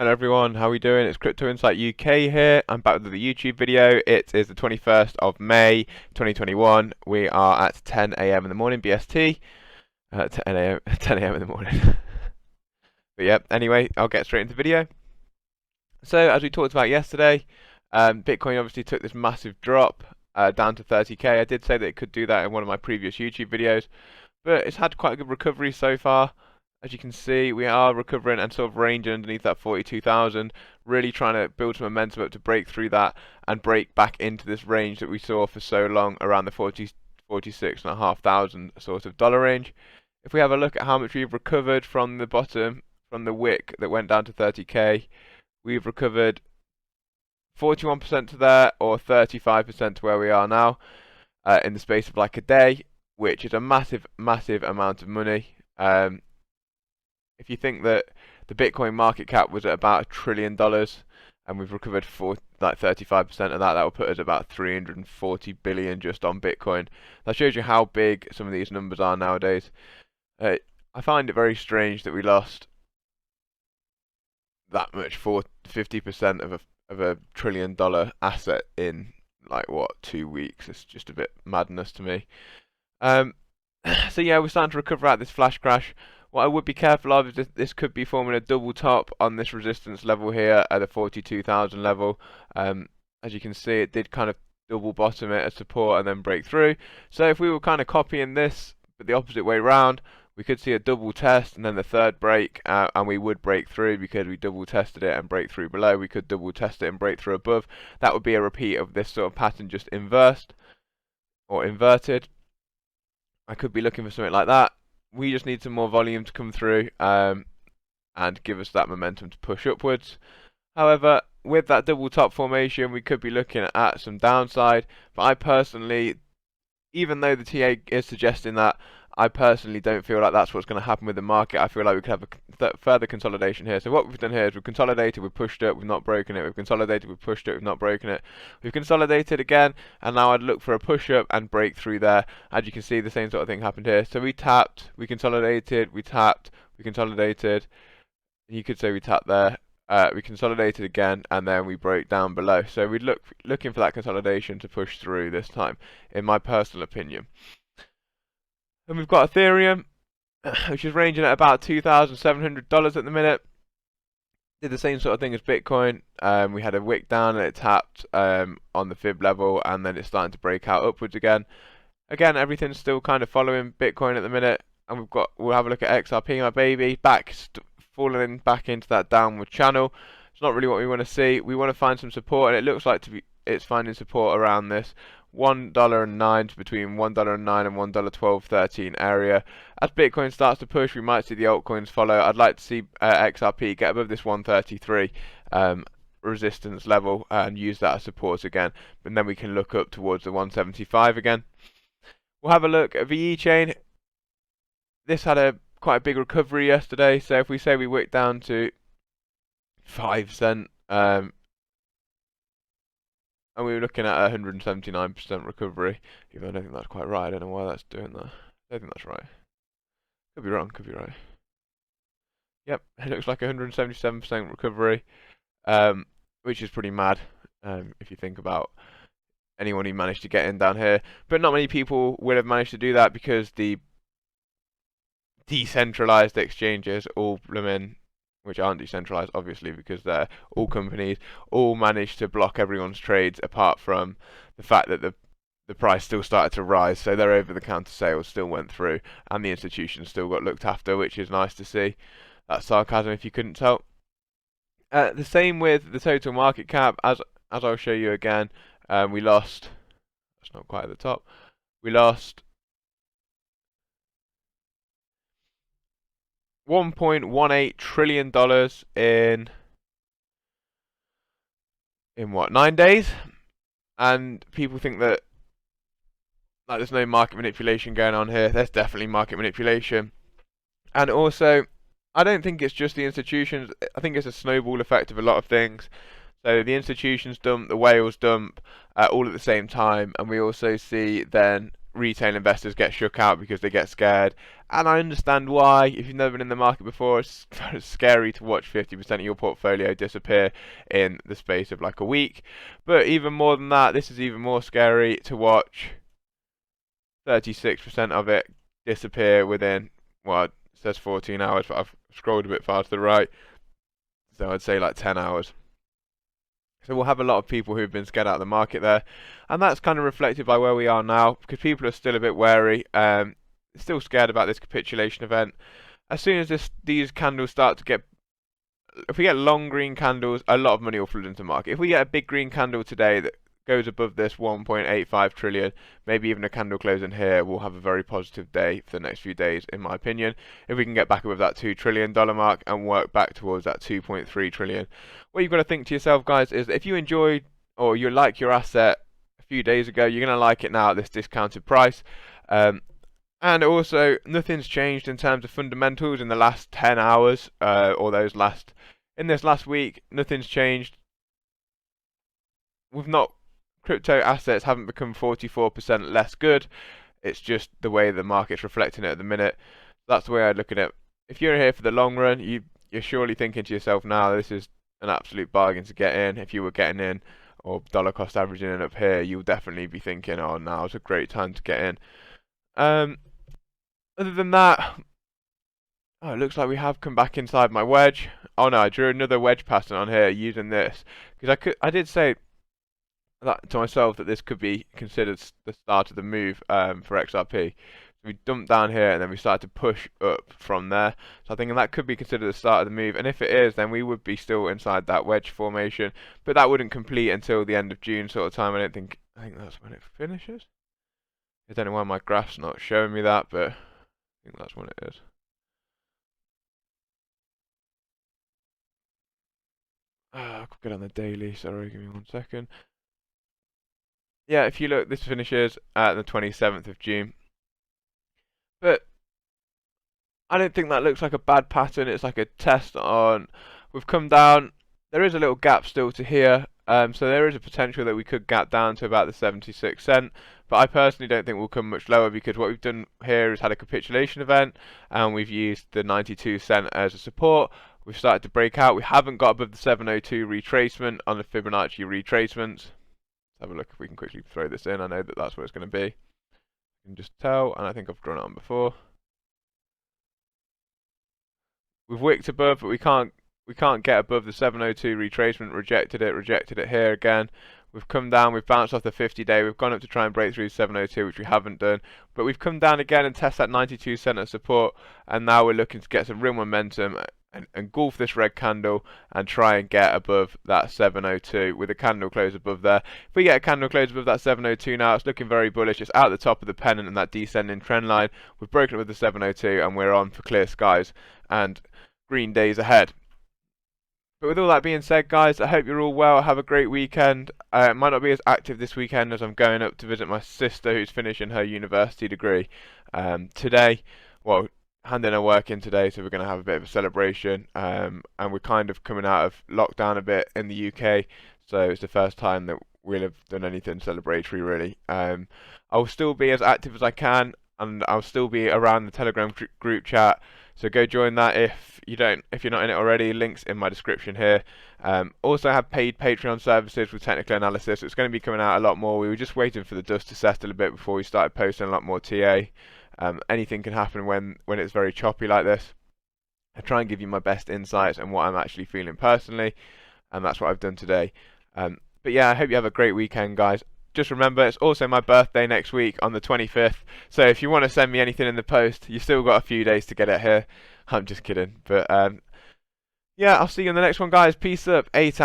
Hello everyone, how are we doing? It's Crypto Insight UK here. I'm back with the YouTube video. It is the 21st of May 2021. We are at 10 a.m. in the morning BST. 10 a.m. 10 a.m. in the morning. But yeah, anyway, I'll get straight into the video. So as we talked about yesterday, Bitcoin obviously took this massive drop down to 30k. I did say that it could do that in one of my previous YouTube videos, but it's had quite a good recovery so far. As you can see, we are recovering and sort of ranging underneath that 42,000, really trying to build some momentum up to break through that and break back into this range that we saw for so long around the 46,500 sort of dollar range. If we have a look at how much we've recovered from the bottom, from the wick that went down to 30k, we've recovered 41% to there, or 35% to where we are now, in the space of like a day, which is a massive, massive amount of money. If you think that the Bitcoin market cap was at about $1 trillion, and we've recovered for like 35% of that, that will put us about 340 billion just on Bitcoin. That shows you how big some of these numbers are nowadays. I find it very strange that we lost that much for 50% of a $1 trillion asset in like what, 2 weeks. It's just a bit madness to me. So yeah, we're starting to recover out this flash crash. What I would be careful of is this could be forming a double top on this resistance level here at the 42,000 level. As you can see, it did kind of double bottom it as support and then break through. So if we were kind of copying this, but the opposite way round, we could see a double test and then the third break, and we would break through because we double tested it and break through below. We could double test it and break through above. That would be a repeat of this sort of pattern, just inversed or inverted. I could be looking for something like that. We just need some more volume to come through and give us that momentum to push upwards. However, with that double top formation, we could be looking at some downside. But I personally, even though the TA is suggesting that, I personally don't feel like that's what's going to happen with the market. I feel like we could have a further consolidation here. So what we've done here is we've consolidated, we've pushed it, we've not broken it. We've consolidated, we've pushed it, we've not broken it. We've consolidated again, and now I'd look for a push up and break through there. As you can see, the same sort of thing happened here. So we tapped, we consolidated, we tapped, we consolidated. You could say we tapped there. We consolidated again, and then we broke down below. So we'd looking for that consolidation to push through this time, in my personal opinion. And we've got Ethereum, which is ranging at about $2,700 at the minute. Did the same sort of thing as Bitcoin. We had a wick down and it tapped on the fib level, and then it's starting to break out upwards again. Again, everything's still kind of following Bitcoin at the minute, and we'll have a look at XRP, my baby, falling back into that downward channel. It's not really what we want to see. We want to find some support, and it looks like it's finding support around this $1.09 to between $1.09 and $1.1213 area. As Bitcoin starts to push, we might see the altcoins follow. I'd like to see XRP get above this 133 resistance level and use that as support again, and then we can look up towards the 175 again. We'll have a look at VE chain. This had quite a big recovery yesterday, so if we say we wick down to 5 cent, and we were looking at 179% recovery. Even though I don't think that's quite right. I don't know why that's doing that. I don't think that's right. Could be wrong, could be right. Yep, it looks like 177% recovery, which is pretty mad if you think about anyone who managed to get in down here. But not many people will have managed to do that because the decentralized exchanges all blooming, which aren't decentralized obviously because they're all companies, all managed to block everyone's trades apart from the fact that the price still started to rise, so their over-the-counter sales still went through and the institutions still got looked after, which is nice to see. That's sarcasm if you couldn't tell. The same with the total market cap, as I'll show you again. We lost, that's not quite at the top, we lost $1.18 trillion in what, 9 days? And people think that like there's no market manipulation going on here. There's definitely market manipulation. And also, I don't think it's just the institutions. I think it's a snowball effect of a lot of things. So the institutions dump, the whales dump, all at the same time, and we also see then retail investors get shook out because they get scared, and I understand why. If you've never been in the market before, it's scary to watch 50% of your portfolio disappear in the space of like a week. But even more than that, this is even more scary to watch 36% of it disappear within, well, it says 14 hours, but I've scrolled a bit far to the right, so I'd say like 10 hours. So we'll have a lot of people who've been scared out of the market there, and that's kind of reflected by where we are now, because people are still a bit wary, still scared about this capitulation event. As soon as these candles start to get, if we get long green candles, a lot of money will flood into the market. If we get a big green candle today that goes above this 1.85 trillion, maybe even a candle close in here, we'll have a very positive day for the next few days, in my opinion, if we can get back above that $2 trillion mark and work back towards that 2.3 trillion. What you've got to think to yourself, guys, is that if you enjoyed or you like your asset a few days ago, you're going to like it now at this discounted price. And also, nothing's changed in terms of fundamentals in the last 10 hours, or in this last week, nothing's changed. Crypto assets haven't become 44% less good. It's just the way the market's reflecting it at the minute. That's the way I look at it. If you're here for the long run, you're surely thinking to yourself now, this is an absolute bargain to get in. If you were getting in or dollar cost averaging in up here, you'll definitely be thinking, oh, now's a great time to get in. Other than that, it looks like we have come back inside my wedge. Oh no, I drew another wedge pattern on here using this, because I did say that to myself that this could be considered the start of the move for XRP. So we dumped down here and then we started to push up from there. So I think that could be considered the start of the move. And if it is, then we would be still inside that wedge formation. But that wouldn't complete until the end of June sort of time. I think that's when it finishes. I don't know why my graph's not showing me that, but I think that's when it is. I'll get on the daily. Sorry, give me 1 second. Yeah, if you look, this finishes at the 27th of June. But I don't think that looks like a bad pattern. It's like a test on. We've come down. There is a little gap still to here. So there is a potential that we could gap down to about the 76 cent. But I personally don't think we'll come much lower, because what we've done here is had a capitulation event and we've used the 92 cent as a support. We've started to break out. We haven't got above the 702 retracement on the Fibonacci retracements. Have a look if we can quickly throw this in. I know that that's what it's going to be. You can just tell, and I think I've drawn it on before. We've wicked above, but we can't get above the 702 retracement. Rejected it here again. We've come down, we've bounced off the 50-day. We've gone up to try and break through 702, which we haven't done. But we've come down again and test that 92 cent of support, and now we're looking to get some real momentum and engulf this red candle and try and get above that 702 with a candle close above there. If we get a candle close above that 702 now, it's looking very bullish. It's out the top of the pennant and that descending trend line. We've broken it with the 702 and we're on for clear skies and green days ahead. But with all that being said, guys, I hope you're all well. Have a great weekend. It might not be as active this weekend as I'm going up to visit my sister who's finishing her university degree today. Well, handing her work in today, so we're going to have a bit of a celebration, and we're kind of coming out of lockdown a bit in the UK, so it's the first time that we'll have done anything celebratory really. I'll still be as active as I can, and I'll still be around the Telegram group chat, so go join that if you're not in it already. Links in my description here. Also have paid Patreon services with technical analysis. It's going to be coming out a lot more. We were just waiting for the dust to settle a bit before we started posting a lot more TA. Anything can happen when it's very choppy like this. I try and give you my best insights and what I'm actually feeling personally, and that's what I've done today. But yeah, I hope you have a great weekend, guys. Just remember, it's also my birthday next week on the 25th, so if you want to send me anything in the post, you've still got a few days to get it here. I'm just kidding, but yeah, I'll see you in the next one, guys. Peace up. 8 out.